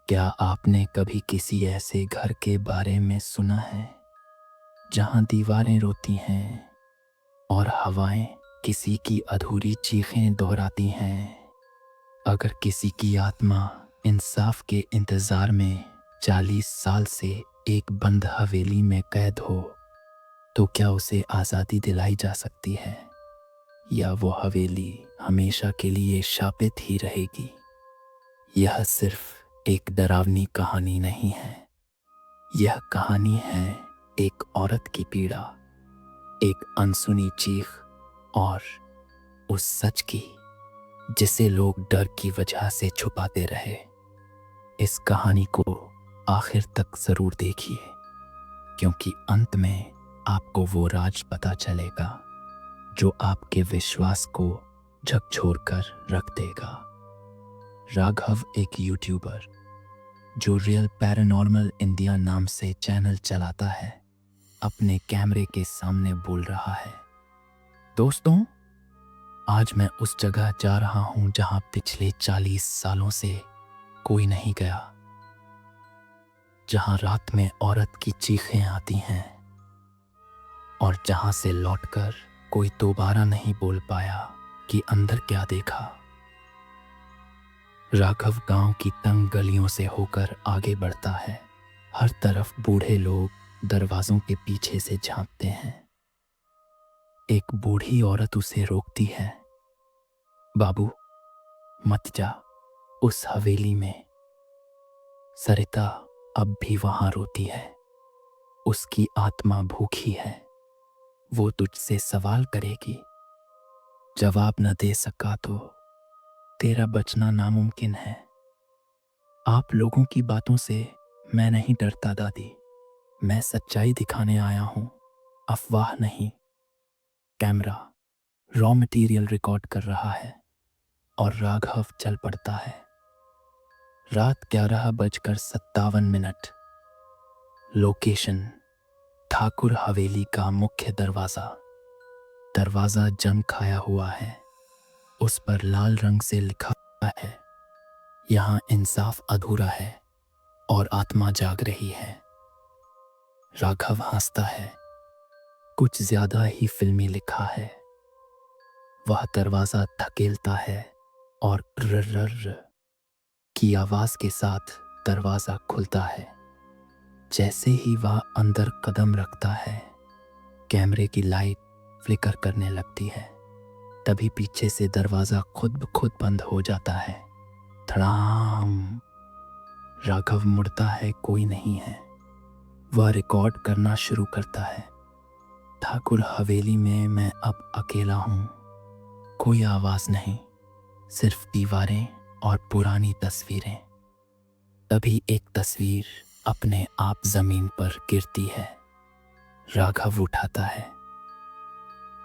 क्या आपने कभी किसी ऐसे घर के बारे में सुना है जहां दीवारें रोती हैं और हवाएं किसी की अधूरी चीखें दोहराती हैं? अगर किसी की आत्मा इंसाफ के इंतजार में 40 साल से एक बंद हवेली में कैद हो, तो क्या उसे आज़ादी दिलाई जा सकती है, या वो हवेली हमेशा के लिए शापित ही रहेगी? यह सिर्फ एक डरावनी कहानी नहीं है, यह कहानी है एक औरत की पीड़ा, एक अनसुनी चीख और उस सच की जिसे लोग डर की वजह से छुपाते रहे। इस कहानी को आखिर तक जरूर देखिए, क्योंकि अंत में आपको वो राज पता चलेगा जो आपके विश्वास को झकझोर कर रख देगा। राघव एक यूट्यूबर जो रियल पैरानॉर्मल इंडिया नाम से चैनल चलाता है, अपने कैमरे के सामने बोल रहा है। दोस्तों, आज मैं उस जगह जा रहा हूं जहां पिछले 40 सालों से कोई नहीं गया, जहां रात में औरत की चीखें आती हैं और जहां से लौटकर कोई दोबारा नहीं बोल पाया कि अंदर क्या देखा। राघव गांव की तंग गलियों से होकर आगे बढ़ता है। हर तरफ बूढ़े लोग दरवाजों के पीछे से झांकते हैं। एक बूढ़ी औरत उसे रोकती है। बाबू, मत जा उस हवेली में। सरिता अब भी वहां रोती है। उसकी आत्मा भूखी है। वो तुझसे सवाल करेगी। जवाब न दे सका तो तेरा बचना नामुमकिन है। आप लोगों की बातों से मैं नहीं डरता दादी। मैं सच्चाई दिखाने आया हूं, अफवाह नहीं। कैमरा रॉ मटेरियल रिकॉर्ड कर रहा है और राघव चल पड़ता है। रात 11:57। लोकेशन ठाकुर हवेली का मुख्य दरवाजा। दरवाजा जंग खाया हुआ है। उस पर लाल रंग से लिखा है, यहाँ इंसाफ अधूरा है और आत्मा जाग रही है। राघव हंसता है। कुछ ज्यादा ही फिल्मी लिखा है। वह दरवाजा धकेलता है और रर्र की आवाज के साथ दरवाजा खुलता है। जैसे ही वह अंदर कदम रखता है, कैमरे की लाइट फ्लिकर करने लगती है। तभी पीछे से दरवाजा खुद ब खुद बंद हो जाता है। धड़ाम। राघव मुड़ता है, कोई नहीं है। वह रिकॉर्ड करना शुरू करता है। ठाकुर हवेली में मैं अब अकेला हूं। कोई आवाज नहीं, सिर्फ दीवारें और पुरानी तस्वीरें। तभी एक तस्वीर अपने आप जमीन पर गिरती है। राघव उठाता है।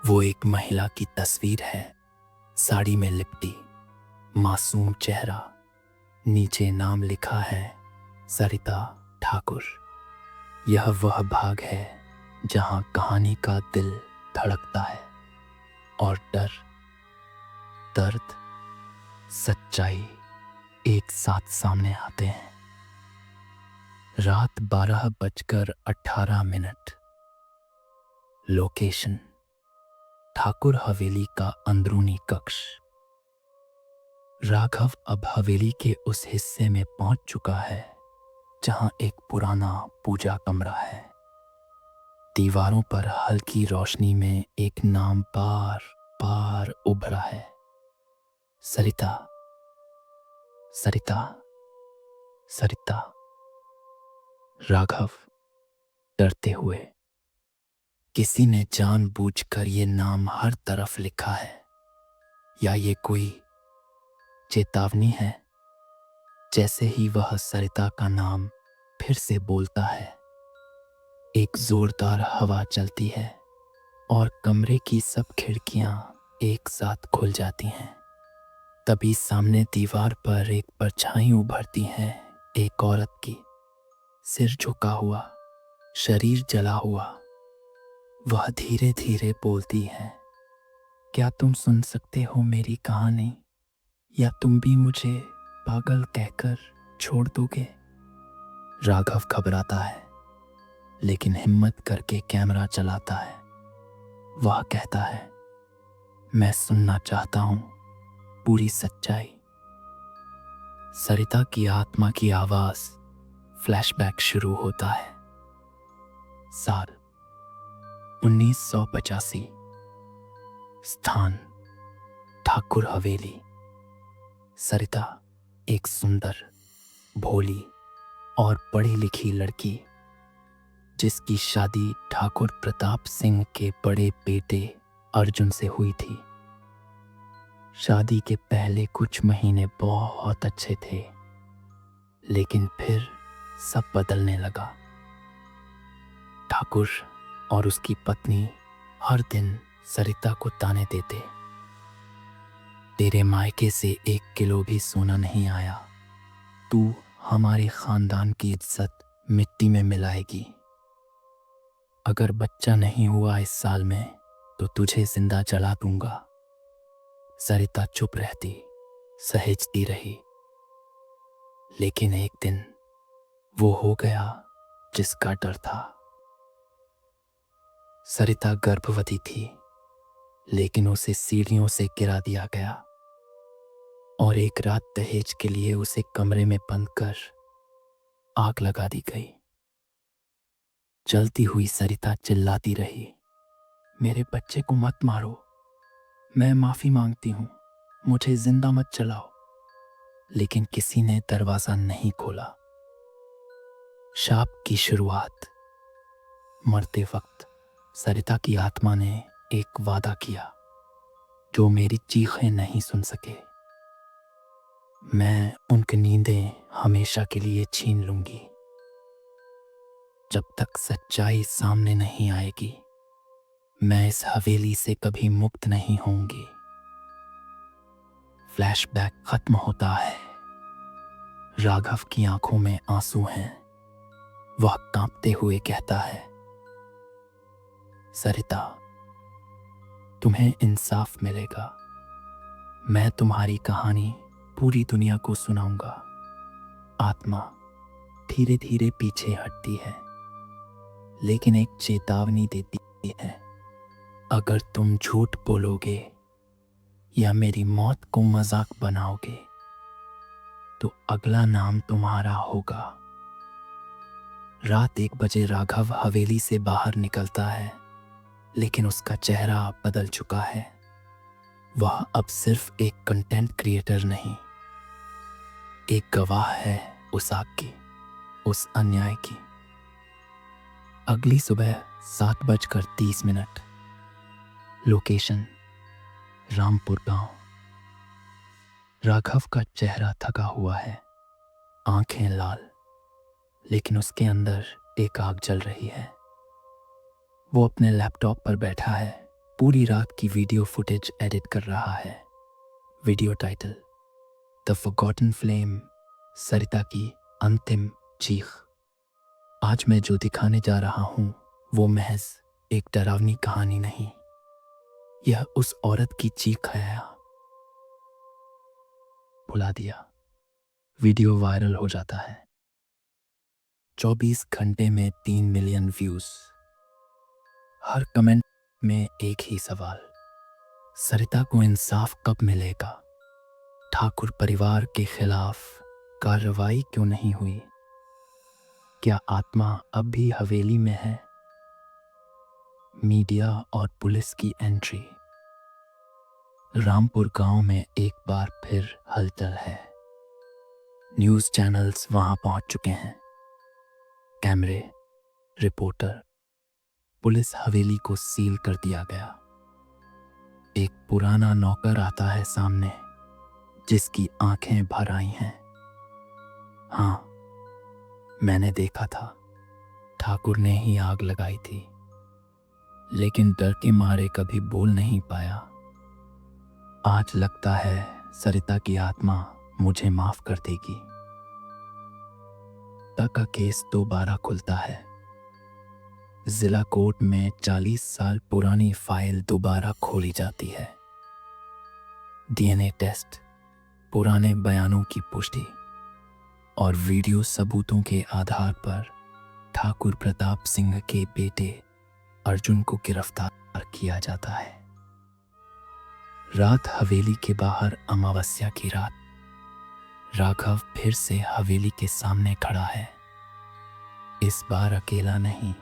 वो एक महिला की तस्वीर है, साड़ी में लिपटी, मासूम चेहरा। नीचे नाम लिखा है, सरिता ठाकुर। यह वह भाग है जहां कहानी का दिल धड़कता है और डर, दर्द, सच्चाई एक साथ सामने आते हैं। रात 12:18। लोकेशन ठाकुर हवेली का अंदरूनी कक्ष। राघव अब हवेली के उस हिस्से में पहुंच चुका है जहां एक पुराना पूजा कमरा है। दीवारों पर हल्की रोशनी में एक नाम बार बार उभरा है, सरिता, सरिता, सरिता। राघव डरते हुए, किसी ने जानबूझकर ये नाम हर तरफ लिखा है, या ये कोई चेतावनी है? जैसे ही वह सरिता का नाम फिर से बोलता है, एक जोरदार हवा चलती है और कमरे की सब खिड़कियां एक साथ खुल जाती हैं। तभी सामने दीवार पर एक परछाई उभरती है, एक औरत की, सिर झुका हुआ, शरीर जला हुआ। वह धीरे धीरे बोलती है, क्या तुम सुन सकते हो मेरी कहानी, या तुम भी मुझे पागल कहकर छोड़ दोगे? राघव घबराता है, लेकिन हिम्मत करके कैमरा चलाता है। वह कहता है, मैं सुनना चाहता हूं पूरी सच्चाई। सरिता की आत्मा की आवाज। फ्लैशबैक शुरू होता है। साल 1985। स्थान ठाकुर हवेली। सरिता एक सुंदर, भोली और पढ़ी लिखी लड़की, जिसकी शादी ठाकुर प्रताप सिंह के बड़े बेटे अर्जुन से हुई थी। शादी के पहले कुछ महीने बहुत अच्छे थे, लेकिन फिर सब बदलने लगा। ठाकुर और उसकी पत्नी हर दिन सरिता को ताने देते, तेरे मायके से 1 किलो भी सोना नहीं आया, तू हमारे खानदान की इज्जत मिट्टी में मिलाएगी। अगर बच्चा नहीं हुआ इस साल में तो तुझे जिंदा जला दूंगा। सरिता चुप रहती, सहेजती रही। लेकिन एक दिन वो हो गया जिसका डर था। सरिता गर्भवती थी, लेकिन उसे सीढ़ियों से गिरा दिया गया और एक रात दहेज के लिए उसे कमरे में बंद कर आग लगा दी गई। जलती हुई सरिता चिल्लाती रही, मेरे बच्चे को मत मारो, मैं माफी मांगती हूं, मुझे जिंदा मत जलाओ। लेकिन किसी ने दरवाजा नहीं खोला। शाप की शुरुआत। मरते वक्त सरिता की आत्मा ने एक वादा किया, जो मेरी चीखें नहीं सुन सके। मैं उनकी नींदें हमेशा के लिए छीन लूंगी। जब तक सच्चाई सामने नहीं आएगी, मैं इस हवेली से कभी मुक्त नहीं होंगी। फ्लैशबैक खत्म होता है। राघव की आंखों में आंसू हैं। वह कांपते हुए कहता है, सरिता, तुम्हें इंसाफ मिलेगा। मैं तुम्हारी कहानी पूरी दुनिया को सुनाऊंगा। आत्मा धीरे धीरे पीछे हटती है, लेकिन एक चेतावनी देती है, अगर तुम झूठ बोलोगे या मेरी मौत को मजाक बनाओगे तो अगला नाम तुम्हारा होगा। रात 1 बजे राघव हवेली से बाहर निकलता है, लेकिन उसका चेहरा बदल चुका है। वह अब सिर्फ एक कंटेंट क्रिएटर नहीं, एक गवाह है उस आग की, उस अन्याय की। अगली सुबह 7:30। लोकेशन रामपुर गांव। राघव का चेहरा थका हुआ है, आंखें लाल, लेकिन उसके अंदर एक आग जल रही है। वो अपने लैपटॉप पर बैठा है, पूरी रात की वीडियो फुटेज एडिट कर रहा है। Video title, the forgotten flame, Sarita की अंतिम चीख। आज मैं जो दिखाने जा रहा हूं वो महज एक डरावनी कहानी नहीं, यह उस औरत की चीख है। भुला दिया। वीडियो वायरल हो जाता है। 24 घंटे में 3 मिलियन व्यूज। हर कमेंट में एक ही सवाल, सरिता को इंसाफ कब मिलेगा? ठाकुर परिवार के खिलाफ कार्रवाई क्यों नहीं हुई? क्या आत्मा अब भी हवेली में है? मीडिया और पुलिस की एंट्री। रामपुर गांव में एक बार फिर हलचल है। न्यूज़ चैनल्स वहां पहुंच चुके हैं। कैमरे, रिपोर्टर, पुलिस हवेली को सील कर दिया गया। एक पुराना नौकर आता है सामने, जिसकी आंखें भर आई हैं। हाँ, मैंने देखा था, ठाकुर ने ही आग लगाई थी, लेकिन डर के मारे कभी बोल नहीं पाया। आज लगता है सरिता की आत्मा मुझे माफ कर देगी। सरिता का केस दोबारा खुलता है। जिला कोर्ट में 40 साल पुरानी फाइल दोबारा खोली जाती है। डीएनए टेस्ट, पुराने बयानों की पुष्टि और वीडियो सबूतों के आधार पर ठाकुर प्रताप सिंह के बेटे अर्जुन को गिरफ्तार किया जाता है। रात हवेली के बाहर अमावस्या की रात, राघव फिर से हवेली के सामने खड़ा है। इस बार अकेला नहीं,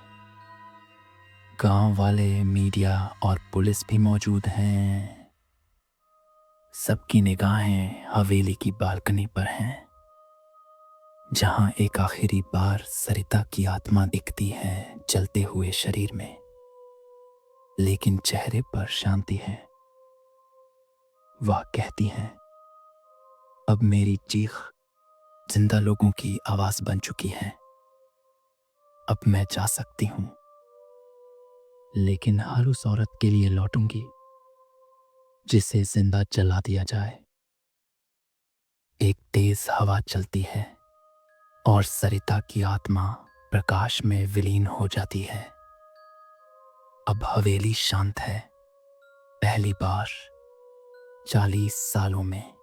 गांव वाले, मीडिया और पुलिस भी मौजूद हैं। सबकी निगाहें हवेली की बालकनी पर हैं, जहां एक आखिरी बार सरिता की आत्मा दिखती है जलते हुए शरीर में, लेकिन चेहरे पर शांति है। वह कहती है, अब मेरी चीख जिंदा लोगों की आवाज बन चुकी है। अब मैं जा सकती हूं, लेकिन हर उस औरत के लिए लौटूंगी जिसे जिंदा जला दिया जाए। एक तेज हवा चलती है और सरिता की आत्मा प्रकाश में विलीन हो जाती है। अब हवेली शांत है, पहली बार 40 सालों में।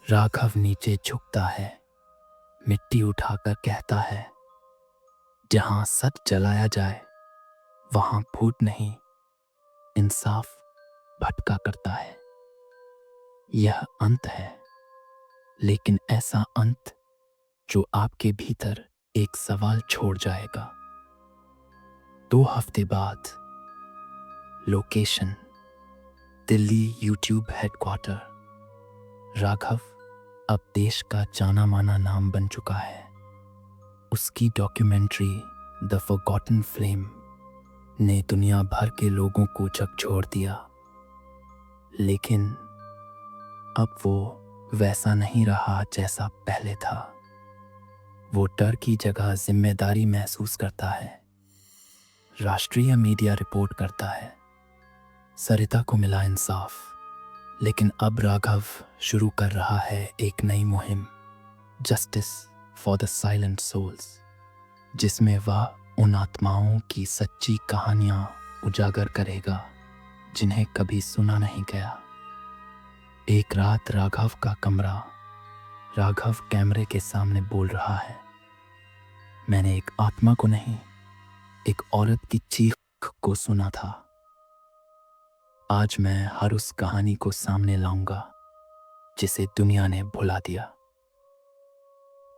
राघव नीचे झुकता है, मिट्टी उठाकर कहता है, जहां सच जलाया जाए वहां भूत नहीं, इंसाफ भटका करता है। यह अंत है, लेकिन ऐसा अंत जो आपके भीतर एक सवाल छोड़ जाएगा। 2 हफ्ते बाद, location Delhi YouTube headquarter. Raghav अब देश का जाना माना नाम बन चुका है। उसकी डॉक्यूमेंट्री द फॉरगॉटन फ्लेम ने दुनिया भर के लोगों को झकझोर दिया, लेकिन अब वो वैसा नहीं रहा जैसा पहले था। वो डर की जगह जिम्मेदारी महसूस करता है। राष्ट्रीय मीडिया रिपोर्ट करता है, सरिता को मिला इंसाफ, लेकिन अब राघव शुरू कर रहा है एक नई मुहिम, justice for the silent souls, जिसमें वह उन आत्माओं की सच्ची कहानियां उजागर करेगा जिन्हें कभी सुना नहीं गया। एक रात राघव का कमरा, राघव कैमरे के सामने बोल रहा है, मैंने एक आत्मा को नहीं, एक औरत की चीख को सुना था। आज मैं हर उस कहानी को सामने लाऊंगा जिसे दुनिया ने भुला दिया।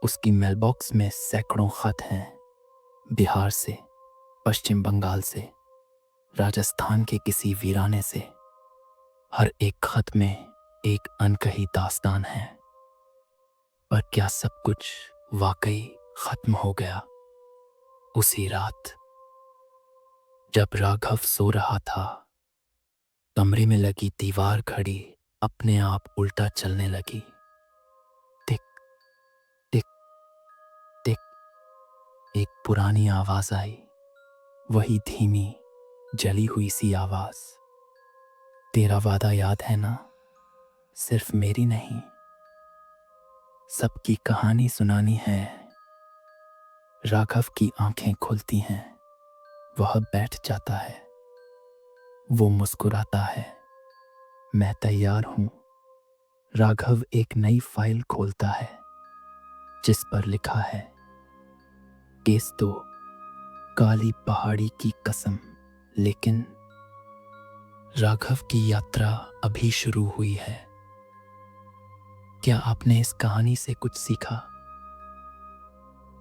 उसकी मेलबॉक्स में सैकड़ों खत हैं, बिहार से, पश्चिम बंगाल से, राजस्थान के किसी वीराने से। हर एक खत में एक अनकही दास्तान है। पर क्या सब कुछ वाकई खत्म हो गया उसी रात? जब राघव सो रहा था, कमरे में लगी दीवार घड़ी अपने आप उल्टा चलने लगी। टिक टिक टिक। एक पुरानी आवाज आई, वही धीमी जली हुई सी आवाज, तेरा वादा याद है ना, सिर्फ मेरी नहीं, सबकी कहानी सुनानी है। राघव की आंखें खुलती हैं, वह बैठ जाता है, वो मुस्कुराता है, मैं तैयार हूं। राघव एक नई फाइल खोलता है जिस पर लिखा है, केस तो काली पहाड़ी की कसम। लेकिन राघव की यात्रा अभी शुरू हुई है। क्या आपने इस कहानी से कुछ सीखा?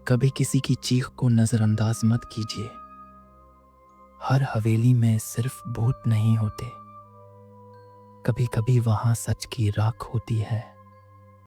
कभी किसी की चीख को नजरअंदाज मत कीजिए। हर हवेली में सिर्फ भूत नहीं होते, कभी कभी वहां सच की राख होती है।